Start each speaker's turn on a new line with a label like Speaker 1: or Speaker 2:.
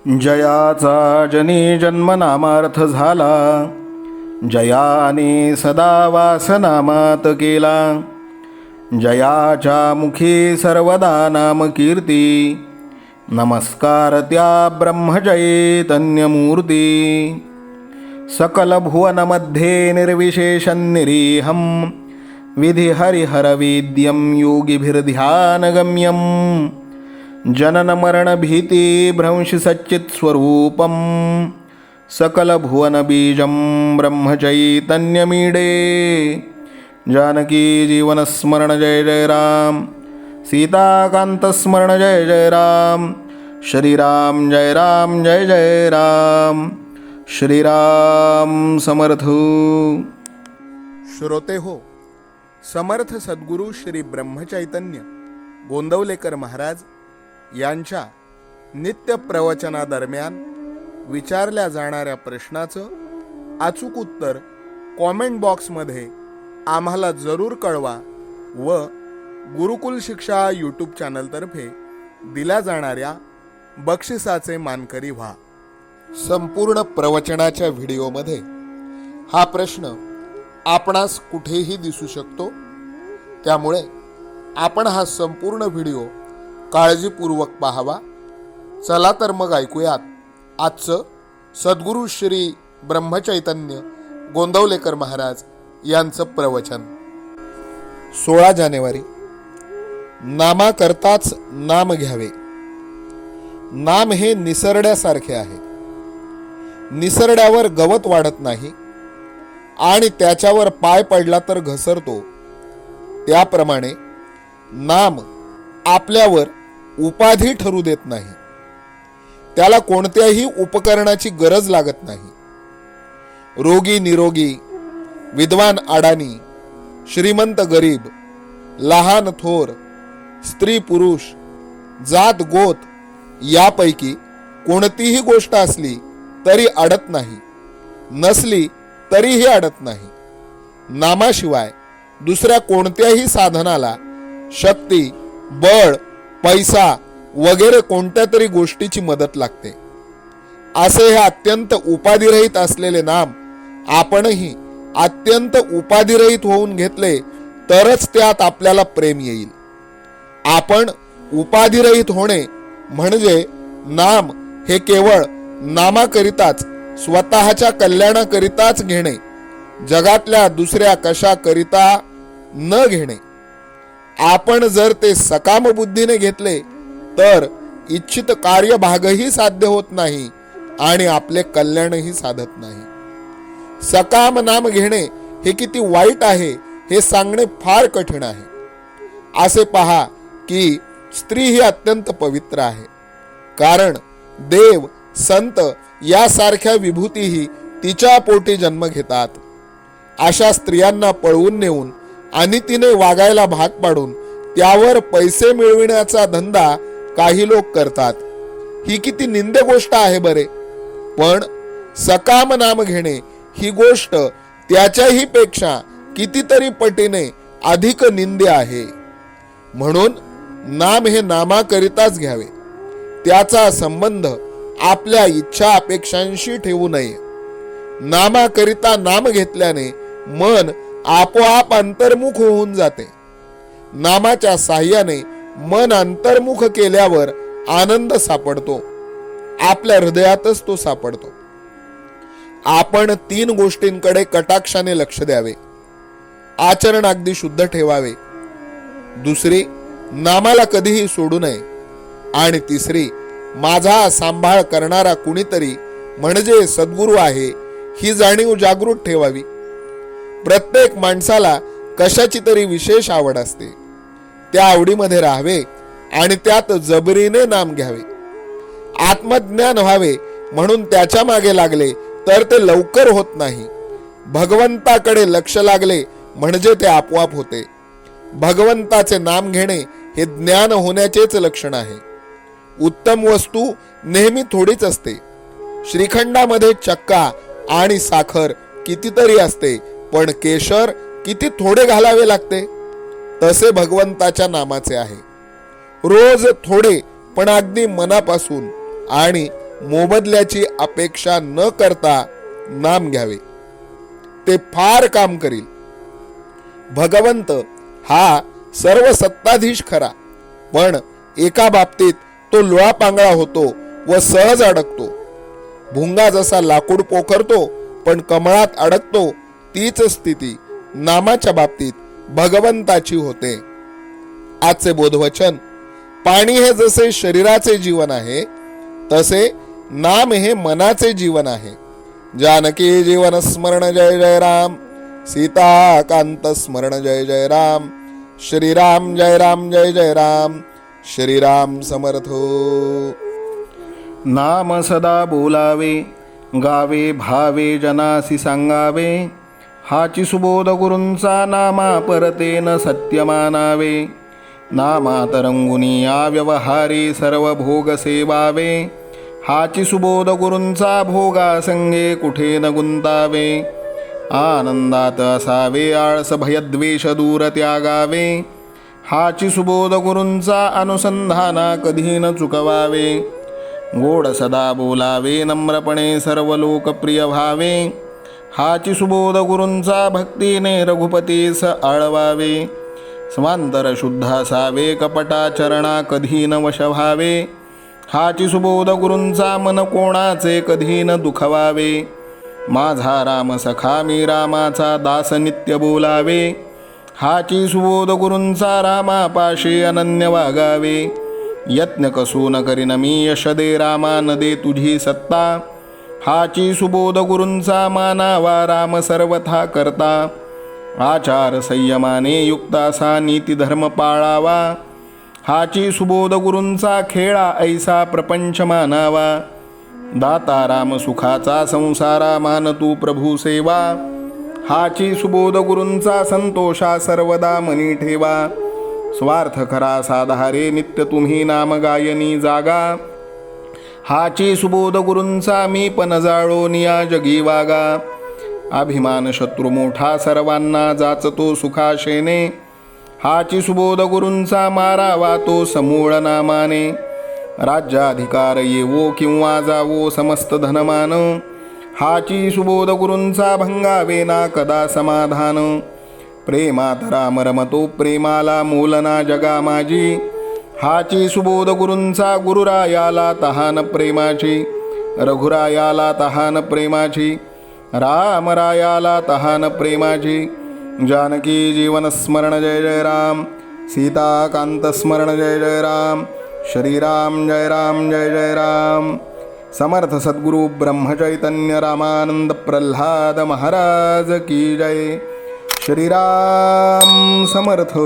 Speaker 1: जयाचा जनी जन्मनामार्थ झाला, जयाने सदा वासनामात केला. जयाच्या मुखी सर्वदा नाम कीर्ती, नमस्कार त्या ब्रह्मचैतन्यमूर्ती. सकल भुवनमध्ये निर्विशेषं निरीहं, विधि हरिहरवेद्यं योगिभिर्ध्यानगम्यं. जनन मरण भीति भ्रंशि सच्चित्स्वरूपं, सकल भुवन बीजं ब्रह्मचैतन्यमीडे. जानकी जीवन स्मरण जय जय राम, सीताकांत स्मरण जय जय राम. श्रीराम जय राम जय जय राम. श्रीराम समर्थ. श्रोते हो, समर्थ सद्गुरू श्री ब्रह्मचैतन्य गोंदवलेकर महाराज यांच्या नित्य प्रवचनादरम्यान विचारल्या जाणाऱ्या प्रश्नाचं अचूक उत्तर कॉमेंट बॉक्समध्ये आम्हाला जरूर कळवा व गुरुकुल शिक्षा यूट्यूब चॅनलतर्फे दिल्या जाणाऱ्या बक्षिसाचे मानकरी व्हा. संपूर्ण प्रवचनाच्या व्हिडिओमध्ये हा प्रश्न आपणास कुठेही दिसू शकतो, त्यामुळे आपण हा संपूर्ण व्हिडिओ काळजीपूर्वक पाहावा. चला तर मग ऐकूयात आजचं सद्गुरू श्री ब्रह्मचैतन्य गोंदवलेकर महाराज यांचं प्रवचन. 16 जानेवारी. नामाकरताच नाम घ्यावे. नाम हे निसरड्यासारखे आहे. निसरड्यावर गवत वाढत नाही आणि त्याच्यावर पाय पडला तर घसरतो, त्याप्रमाणे नाम आपल्यावर उपाधी ठरू देत नाही. त्याला कोणत्याही उपकरणाची गरज लागत नाही. रोगी निरोगी, विद्वान अडाणी, श्रीमंत गरीब, लहान थोर, स्त्री पुरुष, जात गोत यापैकी कोणतीही गोष्ट असली तरी अडत नाही, नसली तरीही अडत नाही. नामाशिवाय दुसऱ्या कोणत्याही साधनाला शक्ती, बळ, पैसा वगैरे कोणत्या तरी गोष्टीची मदत लागते. असे हे अत्यंत उपाधिरहित असलेले नाम आपणही अत्यंत उपाधिरहित होऊन घेतले तरच त्यात आपल्याला प्रेम येईल. आपण उपाधिरहित होणे म्हणजे नाम हे केवळ नामाकरिताच, स्वतःच्या कल्याणाकरिताच घेणे, जगातल्या दुसऱ्या कशाकरिता न घेणे. आपण जर ते सकाम बुद्धीने घेतले तर इच्छित कार्यभागही साध्य होत नाही आणि आपले कल्याणही साधत नाही. सकाम नाम घेणे हे किती वाईट आहे हे सांगणे फार कठीण आहे. असे पहा की स्त्री ही अत्यंत पवित्र आहे, कारण देव, संत यासारख्या विभूतीही तिच्या पोटी जन्म घेतात. अशा स्त्रियांना पळवून नेऊन आणि तिने वागायला भाग पाडून त्यावर पैसे मिळविण्याचा धंदा काही लोक करतात. ही किती निंद्य गोष्ट आहे बरे. पण सकाम नाम घेणे ही गोष्ट त्याच्याही पेक्षा कितीतरी पटीने अधिक निंद्य आहे. म्हणून नाम हे नामाकरिताच घ्यावे. त्याचा संबंध आपल्या इच्छा अपेक्षांशी ठेवू नये. नामाकरिता नाम घेतल्याने मन आपोआप अंतर्मुख होऊन जाते. नामाच्या साह्याने मन अंतर्मुख केल्यावर आनंद सापडतो. आपल्या हृदयातच तो सापडतो. आपण 3 गोष्टींकडे कटाक्षाने लक्ष द्यावे. आचरण अगदी शुद्ध ठेवावे. दुसरी, नामाला कधीही सोडू नये. आणि तिसरी, माझा सांभाळ करणारा कुणीतरी म्हणजे सद्गुरू आहे ही जाणीव जागृत ठेवावी. प्रत्येक माणसाला कशाची तरी विशेष आवड असते. त्या आवडीमध्ये राहावे आणि त्यात जबरीने नाम घ्यावे. आत्मज्ञान व्हावे म्हणून त्याच्या मागे लागले तर ते लवकर होत नाही. भगवंताकडे लक्ष लागले म्हणजे ते आपोआप होते. भगवंताचे नाम घेणे हे ज्ञान होण्याचेच लक्षण आहे. उत्तम वस्तू नेहमी थोडीच असते. श्रीखंडामध्ये चक्का आणि साखर कितीतरी असते, पण केशर किती थोडे घालावे लागते. तसे भगवंताच्या नामाचे आहे. रोज थोडे पण अगदी मनापासून आणि मोबदल्याची अपेक्षा न करता नाम घ्यावे, ते फार काम करील. भगवंत हा सर्व सत्ताधीश खरा, पण एका बाबतीत तो लुळापांगळा होतो व सहज अडकतो. भुंगा जसा लाकूड पोखरतो पण कमळात अडकतो, तीच स्थिती नामाच्या बाबतीत भगवंताची होते. आजचे बोधवचन: पाणी हे जसे शरीराचे जीवन आहे, तसे नाम हे मनाचे जीवन आहे. जानकी जीवन स्मरण जय जय राम, सीताकांत स्मरण जय जय राम. श्रीराम जय राम जय जय राम. श्रीराम समर्थ.
Speaker 2: नाम सदा बोलावे, गावे भावे जनासी सांगावे. हाची सुबोध गुरूंचा नामा परतेन सत्य मानावे. नामात रंगुनी या व्यवहारी सर्व भोग सेवावे. हाची सुबोध गुरूंचा भोगा संगे कुठे न गुंतावे. आनंदात असावे आळस भयद्वेष दूर त्यागावे. हाची सुबोध गुरूंचा अनुसंधाना कधी न चुकवावे. गोड सदा बोलावे नम्रपणे सर्व लोकप्रिय व्हावे. हाची सुबोध गुरूंचा भक्तीने रघुपतीस आळवावे. स्वांतर शुद्ध असावे कपटाचरणा कधी न वश व्हावे. हाची सुबोध गुरूंचा मन कोणाचे कधी न दुखवावे. माझा राम सखा मी रामाचा दास नित्य बोलावे. हाची सुबोध गुरूंचा रामापाशी अनन्य वागावे. यत्न कसून करीन मी यश दे रामा न दे तुझी सत्ता. हाची सुबोध गुरूंचा मानावा राम सर्वथा करता. आचार संयमाने युक्त असा नीती धर्म पाळावा. हाची सुबोध गुरूंचा खेळा ऐसा प्रपंच मानावा. दाता राम सुखाचा संसारा मान तू प्रभू सेवा. हाची सुबोध गुरूंचा संतोषा सर्वदा मनी ठेवा. स्वार्थ खरा साधारे नित्य तुम्ही नाम गायनी जागा. हाची सुबोध गुरूंचा मी पण जाळो निया जगी वागा. अभिमान शत्रू मोठा सर्वांना जाचतो सुखाशेने. हाची सुबोध गुरूंचा मारावा तो समूळ नामाने. राज्याधिकार येवो किंवा जावो समस्त धनमान. हाची सुबोध गुरूंचा भंगावे ना कदा समाधान. प्रेमात राम रमतो प्रेमाला मोलना जगा माझी. हाची सुबोध गुरूंचा गुरुरायाला तहान प्रेमाची. रघुरायाला तहान प्रेमाची. रामरायाला तहान प्रेमाची. जानकी जीवन स्मरण जय जय राम. सीताकांत स्मरण जय जय राम. श्रीराम जय राम जय जय राम. समर्थ सद्गुरु ब्रह्मचैतन्य रामानंद प्रल्हाद महाराज की जय. श्रीराम समर्थ.